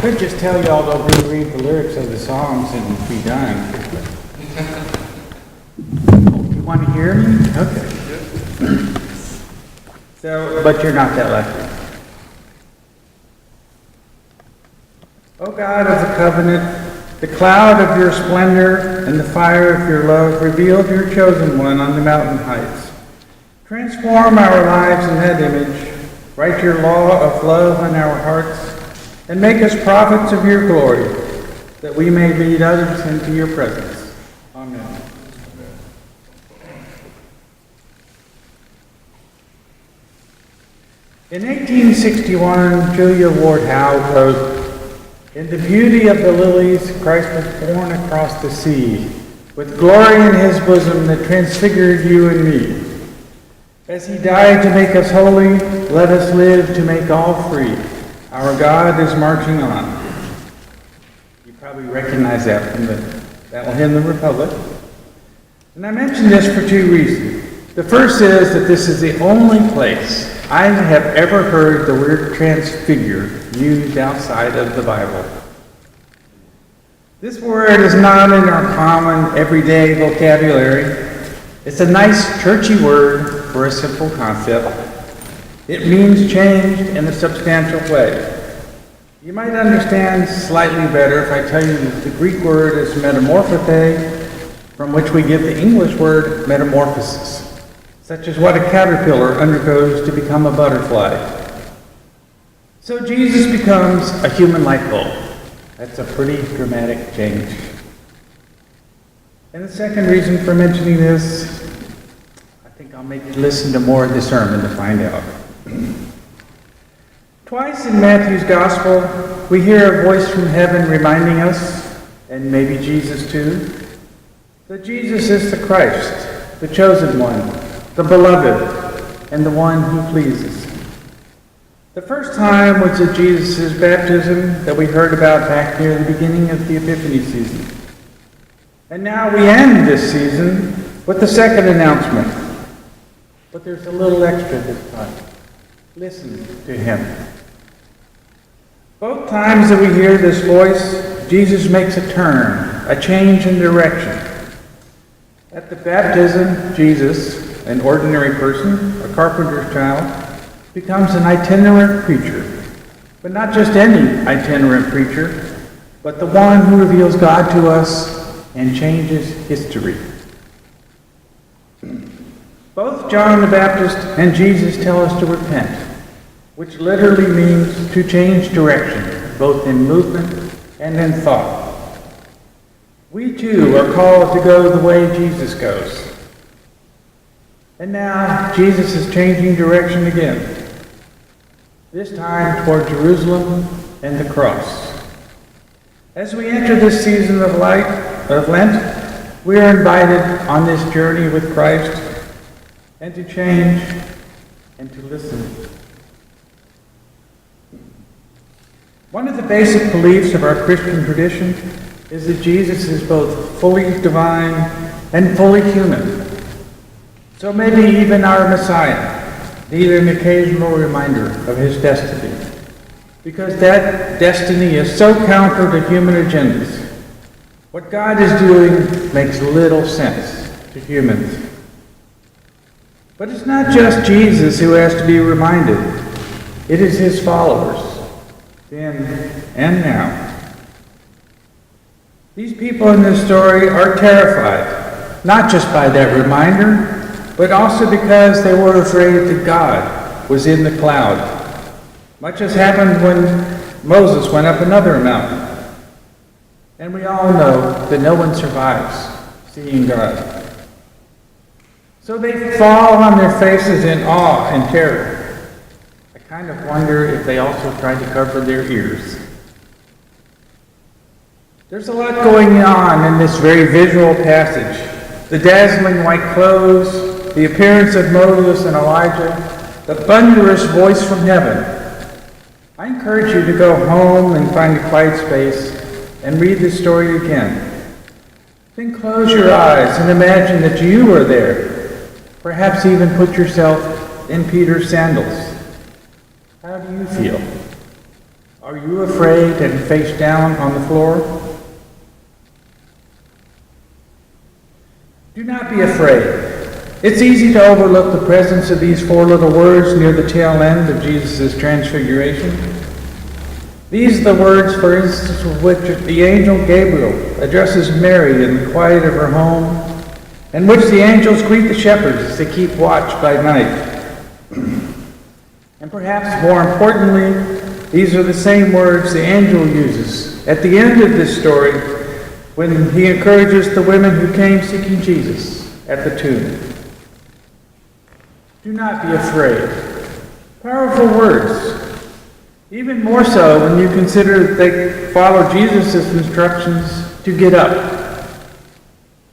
could just tell y'all to reread the lyrics of the songs and be done. You want to hear me? Okay. So, but you're not that lucky. O God of the covenant, the cloud of your splendor and the fire of your love revealed your chosen one on the mountain heights. Transform our lives in that image, write your law of love in our hearts, and make us prophets of your glory, that we may lead others into your presence. Amen. In 1861, Julia Ward Howe wrote, "In the beauty of the lilies, Christ was born across the sea, with glory in his bosom that transfigured you and me. As he died to make us holy, let us live to make all free. Our God is marching on." You probably recognize that from that will hymn, the Republic. And I mention this for two reasons. The first is that this is the only place I have ever heard the word transfigure used outside of the Bible. This word is not in our common everyday vocabulary. It's a nice churchy word for a simple concept. It means changed in a substantial way. You might understand slightly better if I tell you that the Greek word is metamorphothe, from which we get the English word metamorphosis, such as what a caterpillar undergoes to become a butterfly. So Jesus becomes a human light bulb. That's a pretty dramatic change. And the second reason for mentioning this, I think I'll make you listen to more of the sermon to find out. Twice in Matthew's Gospel, we hear a voice from heaven reminding us, and maybe Jesus too, that Jesus is the Christ, the chosen one, the beloved, and the one who pleases. The first time was at Jesus' baptism that we heard about back near the beginning of the Epiphany season. And now we end this season with the second announcement. But there's a little extra this time. Listen to him. Both times that we hear this voice, Jesus makes a turn, a change in direction. At the baptism, Jesus, an ordinary person, a carpenter's child, becomes an itinerant preacher. But not just any itinerant preacher, but the one who reveals God to us and changes history. Both John the Baptist and Jesus tell us to repent, which literally means to change direction, both in movement and in thought. We too are called to go the way Jesus goes. And now Jesus is changing direction again, this time toward Jerusalem and the cross. As we enter this season of Lent, we are invited on this journey with Christ and to change and to listen. One of the basic beliefs of our Christian tradition is that Jesus is both fully divine and fully human. So maybe even our Messiah needed an occasional reminder of his destiny, because that destiny is so counter to human agendas. What God is doing makes little sense to humans. But it's not just Jesus who has to be reminded. It is his followers, then and now. These people in this story are terrified, not just by that reminder, but also because they were afraid that God was in the cloud, much as happened when Moses went up another mountain. And we all know that no one survives seeing God. So they fall on their faces in awe and terror. I kind of wonder if they also tried to cover their ears. There's a lot going on in this very visual passage. The dazzling white clothes, the appearance of Moses and Elijah, the thunderous voice from heaven. I encourage you to go home and find a quiet space and read this story again. Then close your eyes and imagine that you were there. Perhaps even put yourself in Peter's sandals. How do you feel? Are you afraid and face down on the floor? Do not be afraid. It's easy to overlook the presence of these four little words near the tail end of Jesus' transfiguration. These are the words, for instance, with which the angel Gabriel addresses Mary in the quiet of her home, and which the angels greet the shepherds as they keep watch by night. And perhaps more importantly, these are the same words the angel uses at the end of this story when he encourages the women who came seeking Jesus at the tomb. Do not be afraid. Powerful words. Even more so when you consider they follow Jesus' instructions to get up.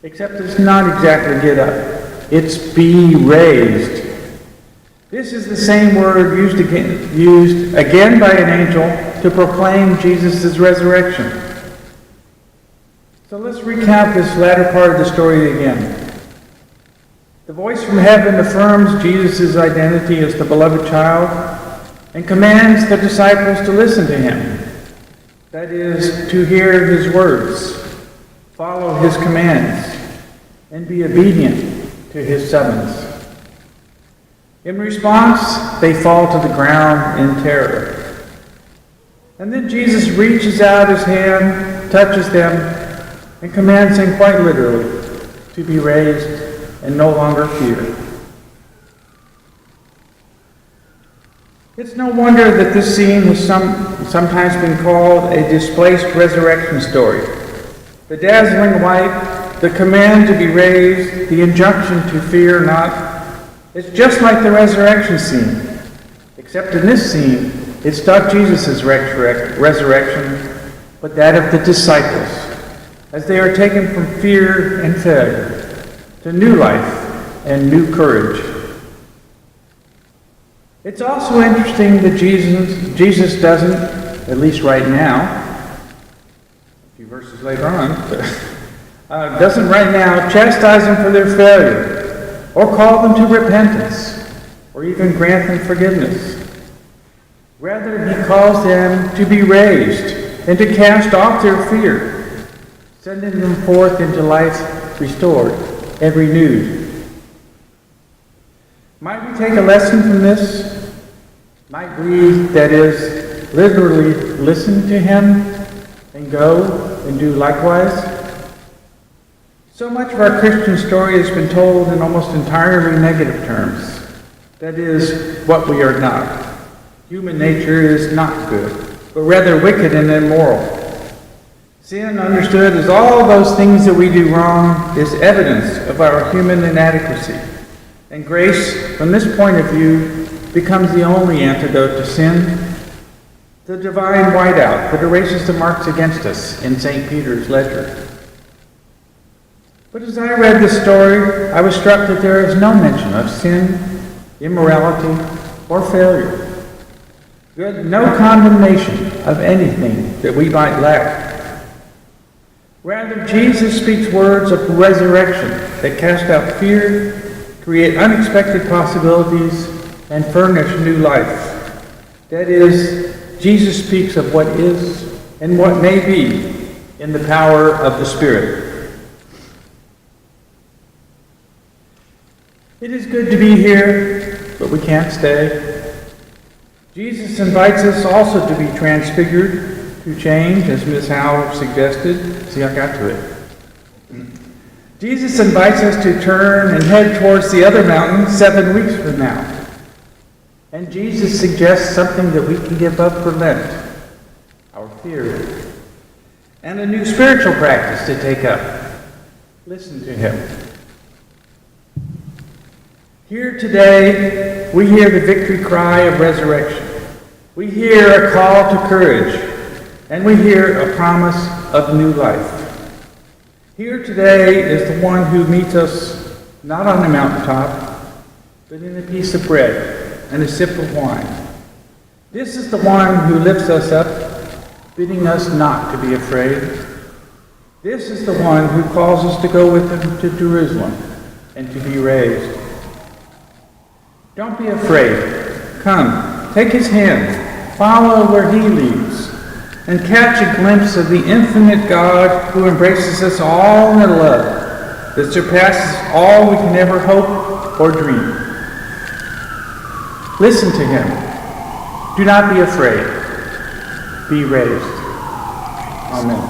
Except it's not exactly get up. It's be raised. This is the same word used again by an angel to proclaim Jesus' resurrection. So let's recount this latter part of the story again. The voice from heaven affirms Jesus' identity as the beloved child and commands the disciples to listen to him. That is, to hear his words, follow his commands, and be obedient to his summons. In response, they fall to the ground in terror. And then Jesus reaches out his hand, touches them, and commands them quite literally to be raised and no longer fear. It's no wonder that this scene has sometimes been called a displaced resurrection story. The dazzling light, the command to be raised, the injunction to fear not, it's just like the resurrection scene, except in this scene, it's not Jesus' resurrection, but that of the disciples, as they are taken from fear and failure to new life and new courage. It's also interesting that Jesus doesn't, at least right now, a few verses later on, doesn't right now chastise them for their failure, or call them to repentance, or even grant them forgiveness. Rather, he calls them to be raised and to cast off their fear, sending them forth into life restored and renewed. Might we take a lesson from this? Might we, that is, literally listen to him and go and do likewise? So much of our Christian story has been told in almost entirely negative terms. That is, what we are not. Human nature is not good, but rather wicked and immoral. Sin, understood as all those things that we do wrong, is evidence of our human inadequacy. And grace, from this point of view, becomes the only antidote to sin, the divine whiteout that erases the marks against us in St. Peter's ledger. But as I read this story, I was struck that there is no mention of sin, immorality, or failure. No condemnation of anything that we might lack. Rather, Jesus speaks words of resurrection that cast out fear, create unexpected possibilities, and furnish new life. That is, Jesus speaks of what is and what may be in the power of the Spirit. It is good to be here, but we can't stay. Jesus invites us also to be transfigured, to change, as Ms. Howe suggested. See, I got to it. Jesus invites us to turn and head towards the other mountain 7 weeks from now. And Jesus suggests something that we can give up for Lent, our fear, and a new spiritual practice to take up. Listen to him. Here today, we hear the victory cry of resurrection. We hear a call to courage, and we hear a promise of new life. Here today is the one who meets us not on the mountaintop, but in a piece of bread and a sip of wine. This is the one who lifts us up, bidding us not to be afraid. This is the one who calls us to go with him to Jerusalem and to be raised. Don't be afraid. Come, take his hand, Follow where he leads, and catch a glimpse of the infinite God who embraces us all in a love that surpasses all we can ever hope or dream. Listen to him. Do not be afraid. Be raised. Amen.